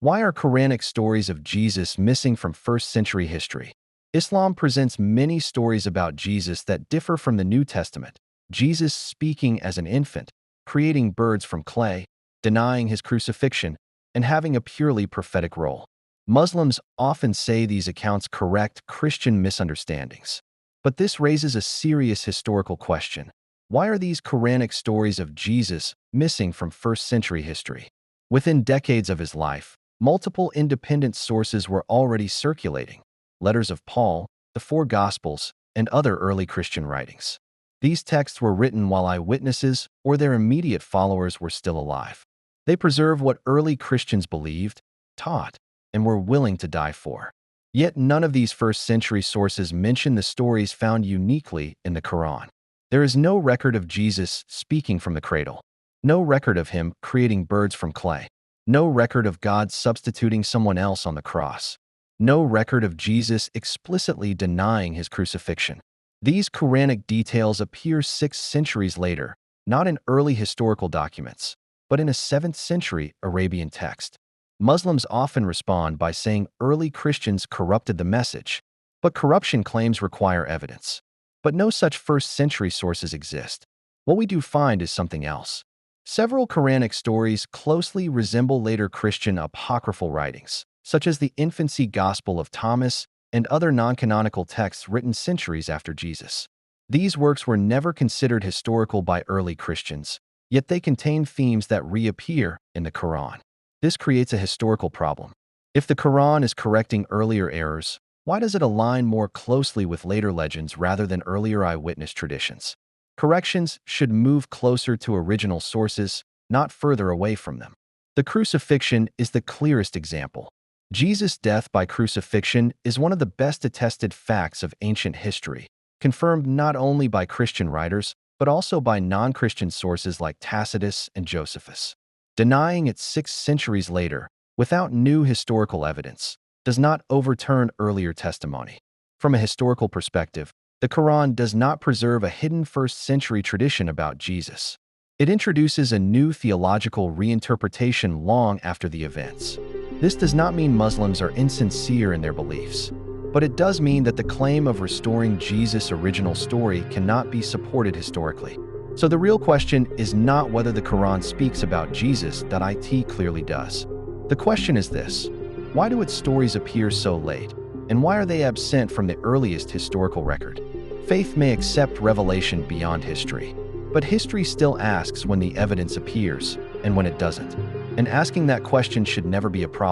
Why are Quranic stories of Jesus missing from first-century history? Islam presents many stories about Jesus that differ from the New Testament. Jesus speaking as an infant, creating birds from clay, denying his crucifixion, and having a purely prophetic role. Muslims often say these accounts correct Christian misunderstandings. But this raises a serious historical question. Why are these Quranic stories of Jesus missing from first-century history? Within decades of his life, multiple independent sources were already circulating: letters of Paul, the four Gospels, and other early Christian writings. These texts were written while eyewitnesses or their immediate followers were still alive. They preserve what early Christians believed, taught, and were willing to die for. Yet none of these first-century sources mention the stories found uniquely in the Quran. There is no record of Jesus speaking from the cradle, no record of him creating birds from clay, no record of God substituting someone else on the cross, no record of Jesus explicitly denying his crucifixion. These Quranic details appear 6 centuries later, not in early historical documents, but in a 7th-century Arabian text. Muslims often respond by saying early Christians corrupted the message, but corruption claims require evidence. But no such first-century sources exist. What we do find is something else. Several Quranic stories closely resemble later Christian apocryphal writings, such as the infancy Gospel of Thomas and other non-canonical texts written centuries after Jesus. These works were never considered historical by early Christians, yet they contain themes that reappear in the Quran. This creates a historical problem. If the Quran is correcting earlier errors, why does it align more closely with later legends rather than earlier eyewitness traditions? Corrections should move closer to original sources, not further away from them. The crucifixion is the clearest example. Jesus' death by crucifixion is one of the best attested facts of ancient history, confirmed not only by Christian writers, but also by non-Christian sources like Tacitus and Josephus. Denying it 6 centuries later, without new historical evidence, does not overturn earlier testimony. From a historical perspective, the Quran does not preserve a hidden first-century tradition about Jesus. It introduces a new theological reinterpretation long after the events. This does not mean Muslims are insincere in their beliefs, but it does mean that the claim of restoring Jesus' original story cannot be supported historically. So the real question is not whether the Quran speaks about Jesus, that it clearly does. The question is this: why do its stories appear so late, and why are they absent from the earliest historical record? Faith may accept revelation beyond history, but history still asks when the evidence appears and when it doesn't. And asking that question should never be a problem.